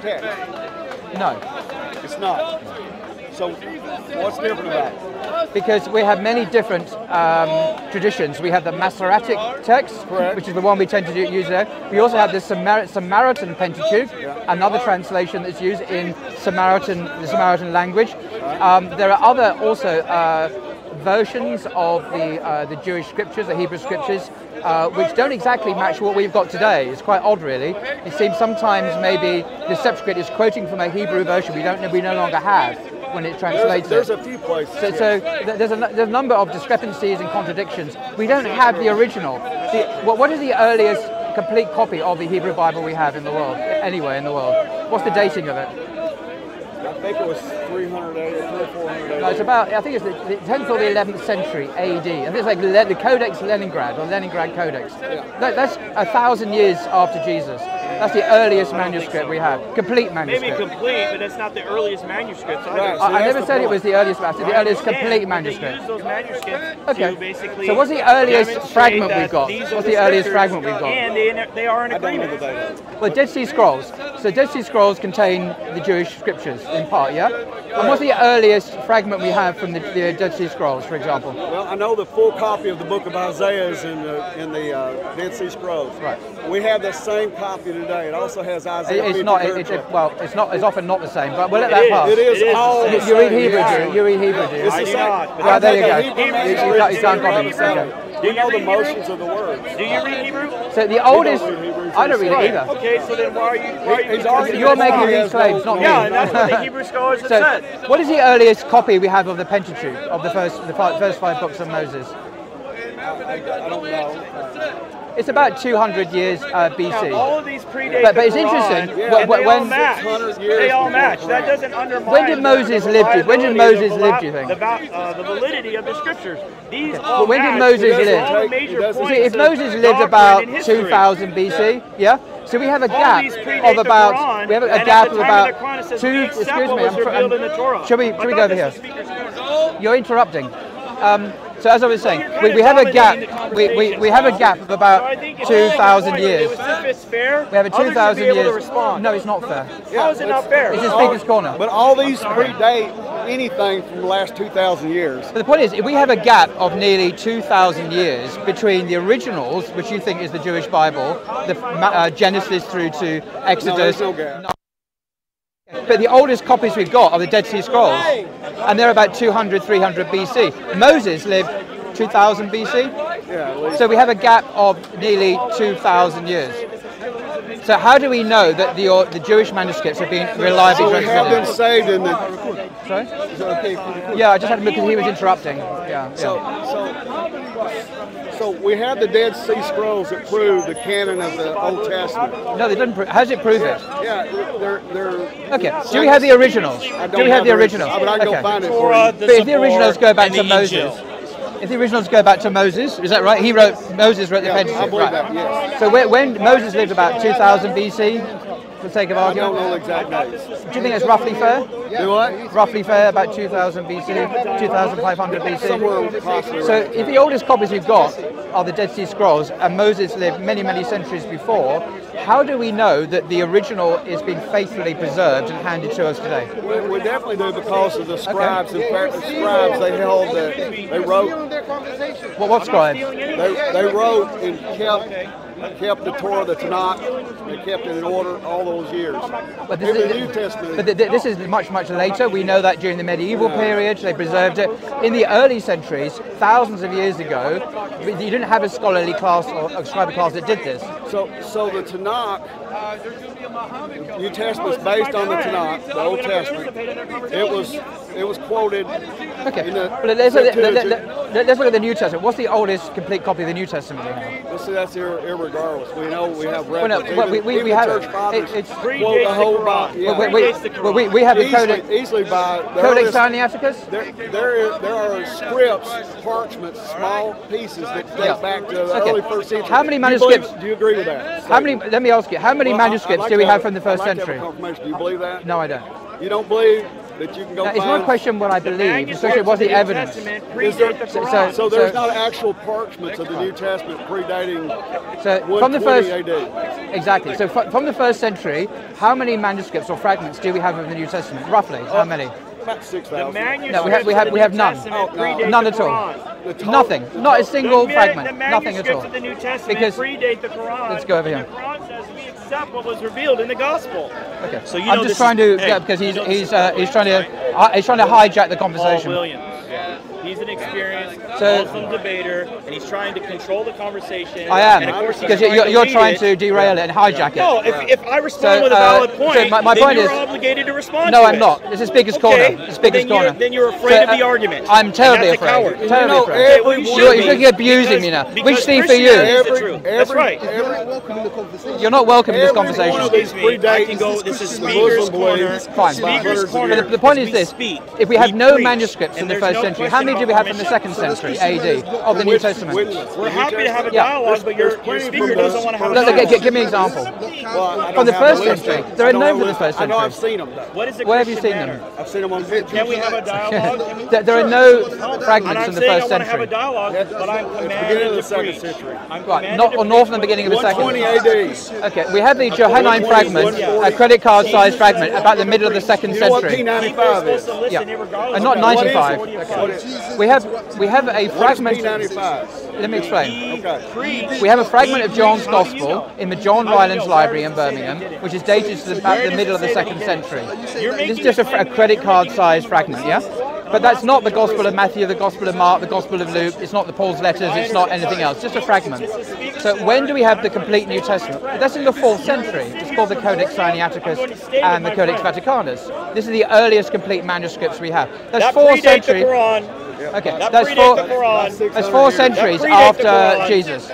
text. No. It's not. So what's different about it? Because we have many different traditions. We have the Masoretic text, Correct. which is the one we tend to use there. We also have the Samaritan Pentateuch, another translation that's used in the Samaritan language. There are other also versions of the Jewish scriptures, the Hebrew scriptures, which don't exactly match what we've got today. It's quite odd, really. It seems sometimes maybe the Septuagint is quoting from a Hebrew version we no longer have when it translates. There's a few places. So there's a number of discrepancies and contradictions. We don't have the original. What is the earliest complete copy of the Hebrew Bible we have in the world, anywhere in the world? What's the dating of it? I think it was 300 AD, 400 AD. No, it's about, I think it's the 10th or the 11th century AD. I think it's like the Codex Leningrad, or Leningrad Codex. Yeah. That's 1,000 years after Jesus. That's the earliest manuscript we have, complete manuscript. Maybe complete, but that's not the earliest manuscripts either. Right. I never said it was the earliest, but I said the earliest complete manuscript. They use those manuscripts Okay. to basically So what's the earliest demonstrate fragment that we've got? these are What's the the earliest scriptures, fragment we've got? And they are in I don't know agreement. the data. Well, Dead Sea Scrolls. So Dead Sea Scrolls contain the Jewish scriptures in part, yeah? And what's the earliest fragment we have from the Dead Sea Scrolls, for example? Well, I know the full copy of the book of Isaiah is in the Dead Sea Scrolls. Right. We have the same copy today. It also has Isaiah. It's not. 53. It's often not the same. But we'll let that pass. It is all the You read same, Hebrew, yeah. do you? You read Hebrew, do you? It's I the do same. not. Right, there you go. You You can't copy it. Okay. Do you know the motions of the words? Do you read Hebrew? So the oldest, read Hebrew, I don't read it either. Okay, so then why are you? He's already- You're making He these has claims, no- not Yeah, me. and that's what the Hebrew scholars have So, said. what is the earliest copy we have of the Pentateuch, of the first five books of Moses? I don't know. It's about 200 years Now, BC. all of these predate But the it's Quran, interesting, and when- they all when- match. 600 years They all before match. the That Quran. doesn't undermine. When did Moses live? When did Moses live, do you think? The validity of the scriptures. These all But when did match. Moses These are live? all He major doesn't- You points see, if of Moses lived doctrine about and history. 2000 BC, yeah? So we have a All gap these predate of the about, Quran, we have a and gap at of the time about of the Quran, it says, two, "Be excuse accept what me, was revealed in the Torah." Shall we I go thought over this here? was speaker's notes. You're interrupting. So as I was saying, You're we kinda have a gap. dominating the We conversation. have a gap of So I about think it's 2,000 If years. it's fair, We have a others should 2,000 be able years. to respond. No, it's not fair. How is it not fair? It's a speaker's corner. But all these predate anything from the last 2,000 years. But the point is, if we have a gap of nearly 2,000 years between the originals, which you think is the Jewish Bible, the Genesis through to No, Exodus. there's no gap. But the oldest copies we've got are the Dead Sea Scrolls, and they're about 200, 300 BC. Moses lived 2000 BC, Yeah, at least. so we have a gap of nearly 2,000 years. So how do we know that the Jewish manuscripts have been reliably So we have been transmitted? saved in the. Sorry? Is it okay for the- Yeah, I just had to because he was interrupting. Yeah. So we have the Dead Sea Scrolls that prove the canon of the Old Testament. No, they didn't. How does it prove it? Yeah, they're. Okay. Do we have the originals? I don't Do we have the the originals? But I can go Okay. find it for Torah, you. the But if the originals go back and to the Moses, Injil. if the originals go back to Moses, is that right? Moses wrote the Yeah, I Pentateuch, believe right? that, yes. So when Moses lived about 2000 BC, for the sake of I don't argument, know the exact dates. do you think it's roughly fair? Do what? Roughly fair, about 2000 BC, 2500 BC. Somewhere possibly. So if the oldest copies we've got are the Dead Sea Scrolls, and Moses lived many, many centuries before, how do we know that the original is being faithfully preserved and handed to us today? We definitely do because of the scribes. In fact, the scribes, they held that they wrote, What scribes? they wrote and kept the Torah, the Tanakh. They kept it in order all those years. But Even the New Testament. But this is much, much later. We know that during the medieval period, they preserved it. In the early centuries, thousands of years ago, you didn't have a scholarly class or a scribe class that did this. So the Tanakh, New Testament's based on the Tanakh, the Old Testament. It was quoted. Okay, in the but let's look Septuagint. at the New Testament. What's the oldest complete copy of the New Testament we have? Well, see, that's irregardless. We know we have Well, no, records. but we Even have church it. fathers It's quote the whole Bible. Yeah. we have the Codex Easily by the Codex earliest- Sinaiticus. There are scripts, parchments, small pieces that date Yeah. back to the Okay. early first century. How many Do you believe- manuscripts- Do you agree with that? How many? Let me ask you. How many Well, manuscripts I'd like do we to have from the first I'd like to have century? a confirmation. Do you believe that? No, I don't. You don't believe that you can go Now, find. it's not a question what I believe, it's a question what's the evidence. Is there, so there's not actual parchments of the New Testament predating from the 120 first, AD. exactly. So from the first century, how many manuscripts or fragments do we have of the New Testament? Roughly, how many? About 6,000. No, we have none. None at all. Nothing. Not a single fragment. Nothing at all. The New Testament Because predate the Quran. let's go over here. The Quran says we accept what was revealed in the Gospel. Okay. So you I'm know just this trying is- to hey, because you he's know he's this is- trying to hijack the Paul conversation. Williams. He's an experienced So- Muslim debater, and he's trying to control the conversation. I am, and of course he's because trying you're lead trying it. to derail it and hijack it. No, if I respond So, with a valid point, so my then point you're is- obligated to respond No, to I'm it. not. This is Speaker's Okay, Corner. It's Speaker's then Corner. Then you're afraid So, of the argument. I'm terribly And that's a afraid. coward. Terribly afraid. Okay, well, you should You're be, thinking abusing me now. because Which Steve for you? Christianity is the truth. That's right. You're not welcome in this Every one conversation. of these Excuse me, I can predates go. This is the Speaker's Muslim Corner. beliefs. Fine. Speaker's But Corner. But the point is we this: speak, if we have we no preach, manuscripts and in the there's first no century, how many do we have in the second century AD of the New Testament? We're happy to have a Yeah. dialogue, but your plenty speaker from doesn't the want to have a Look, dialogue. give me an example. Well, I From don't the have first the list. century. I They're don't known have for the list. first I know I've century. seen them. What is the Where have you Christian seen them? manner? I've seen them on pictures. Can we have a dialogue? There are no And fragments I'm in the saying I first want to have a century. dialogue, but I'm beginning commanded of the to second preach. century. I'm Right, commanded not to or north preach from the what beginning of the second. 120 AD. Okay, we have the Johannine 120, fragment, 140. a credit card sized fragment about the middle of the second You know what century. People are P95 supposed is? to listen Yeah. irregardless And not of what it is. 95. What do you What call is it? We have a What is fragment. P95? Let me explain. Okay. We have a fragment of John's Gospel in the John Rylands Library in Birmingham, which is dated to about the middle of the second century. This is just a credit card sized fragment, yeah? But that's not the Gospel of Matthew, the Gospel of Mark, the Gospel of Luke, it's not the Paul's letters, it's not anything else, just a fragment. So when do we have the complete New Testament? That's in the 4th century. It's called the Codex Sinaiticus and the Codex Vaticanus. This is the earliest complete manuscripts we have. That's That 4 predates the centuries. Quran. Okay, That that's predates the Quran. that's 4 centuries That predates the after Quran. Jesus.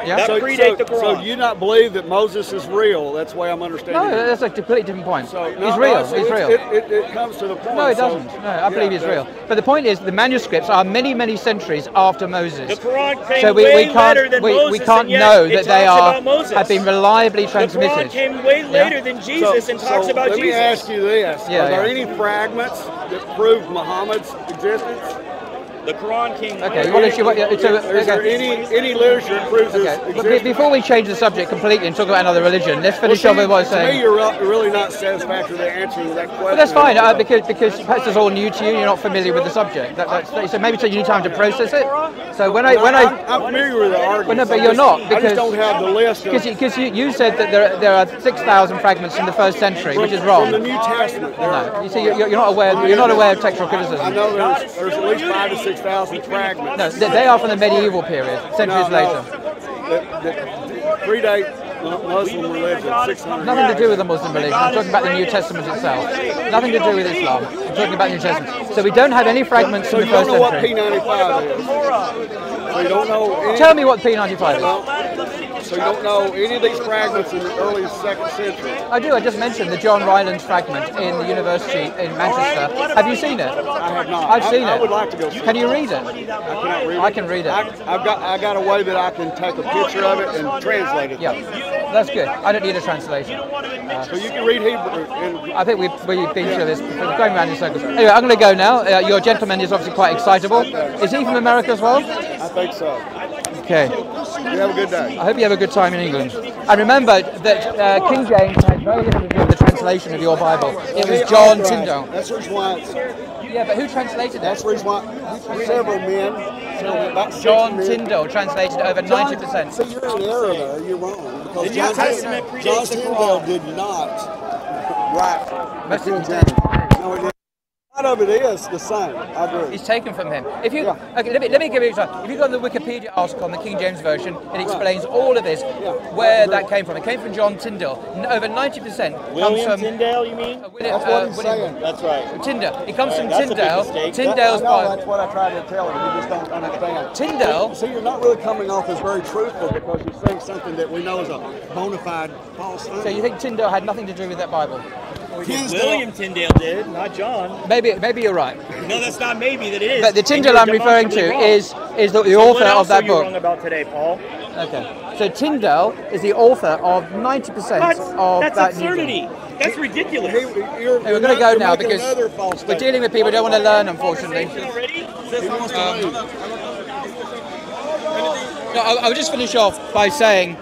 Yeah? That predate the So Quran. you not believe that Moses is real? That's the way I'm understanding No, it. that's a completely different point. So, He's real. it's- He's real. It comes to the point. No, it So, doesn't. No, I believe yeah, he's real. But the point is, the manuscripts are many, many centuries after Moses. The Quran came So we way can't later than we Moses, can't and yet know it that they talks are about Moses. have been reliably The transmitted. Quran came way later than Jesus and talks about let me Jesus. ask you this. Yeah, Are there yeah. any fragments that prove Muhammad's existence? The Quran came Okay, way well, later. if you, Is there any literature that proves his okay. But existence? before we change the subject completely and talk about another religion, let's finish Well, off with what I was to me, saying. you're really not satisfactorily answering that question. But that's fine, because perhaps it's all new to you. You're not familiar with the subject. So maybe you need time to process it. So when I I'm familiar with the argument. well, no, but you're not, I because just don't have the list of, because you said that there are 6,000 fragments from the 1st century, which is wrong. from the New Testament. No, you see, you're not aware. You're not aware of textual criticism. I know there's at least 5,000 to 6,000 fragments. No, they are from the medieval period, centuries later. That predate Muslim religion, 600 Nothing to do with the Muslim religion. I'm talking about the New Testament itself. Nothing to do with Islam. I'm talking about the New Testament. So we don't have any fragments So from you the don't 1st know what century. P95 is. So you don't know any, Tell me what P95 is. so you don't know any of these fragments in the early 2nd century. I do. I just mentioned the John Rylands fragment in the university in Manchester. Have you seen it? I have not. I've seen it. I would like to go see Can it. you read it? I cannot read it. I can read it. I got a way that I can take a picture of it and translate it. Yeah, that's good. I don't need a translation. So you can read Hebrew. And I think we've been through this, we're going around in circles. Anyway, I'm going to go now. Your gentleman is obviously quite excitable. Is he from America as well? I think so. Okay. You have a good day. I hope you have a good time in England. And remember that King James had very little to do with the translation of your Bible. It was John Tyndale. That's the reason why. Yeah, but who translated That's it? the reason why several men. About 60 John men. Tyndale translated over 90%. See, you're in error there. You're wrong. Because The New Testament predates John the Tyndale Quran. did not write Most the of King it James. No, he didn't. A lot of it is the same. I agree. It's taken from him. If you Yeah. okay, let me give you an example. If you go on the Wikipedia article on the King James version, it explains all of this, where that came from. It came from John Tyndale. Over 90% comes William from Tyndale, you mean? That's what he's saying. That's right. Tyndale. It comes from That's a big Tyndale. mistake. Tyndale's I know, Bible. that's what I tried to tell him. You just don't understand. Tyndale. See, you're not really coming off as very truthful because you're saying something that we know is a bona fide false thing. So you think Tyndale had nothing to do with that Bible? William Tyndale did, not John. Maybe you're right. No, that's not maybe, that it is. But the And Tyndale you're I'm referring to demonstrably wrong. is the So author what else of that are you book. wrong about today, Paul? Okay. So Tyndale is the author of 90% What? of That's that New absurdity. Testament. That's ridiculous. We're Hey, we're going to go now because we're dealing with people who don't want to learn, unfortunately. No, I would just finish off by saying,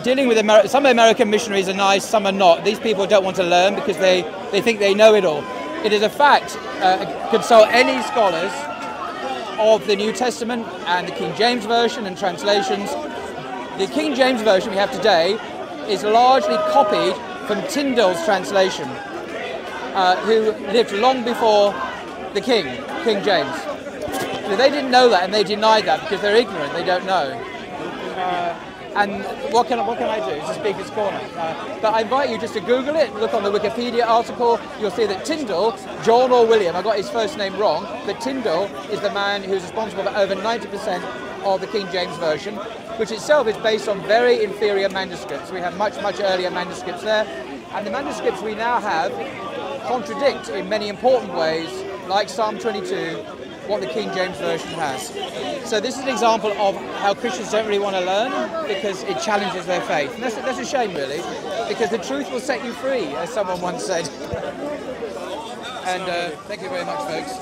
dealing with some American missionaries are nice, some are not. These people don't want to learn because they think they know it all. It is a fact. Consult any scholars of the New Testament and the King James Version and translations. The King James Version we have today is largely copied from Tyndale's translation, who lived long before the King James. So they didn't know that, and they denied that because they're ignorant, they don't know. And what can I do? It's a speaker's corner. But I invite you just to Google it, look on the Wikipedia article. You'll see that Tyndale, John or William, I got his first name wrong, but Tyndale is the man who's responsible for over 90% of the King James Version, which itself is based on very inferior manuscripts. We have much earlier manuscripts there. And the manuscripts we now have contradict in many important ways, like Psalm 22, what the King James Version has. So this is an example of how Christians don't really want to learn because it challenges their faith. And that's a shame, really, because the truth will set you free, as someone once said. And thank you very much, folks.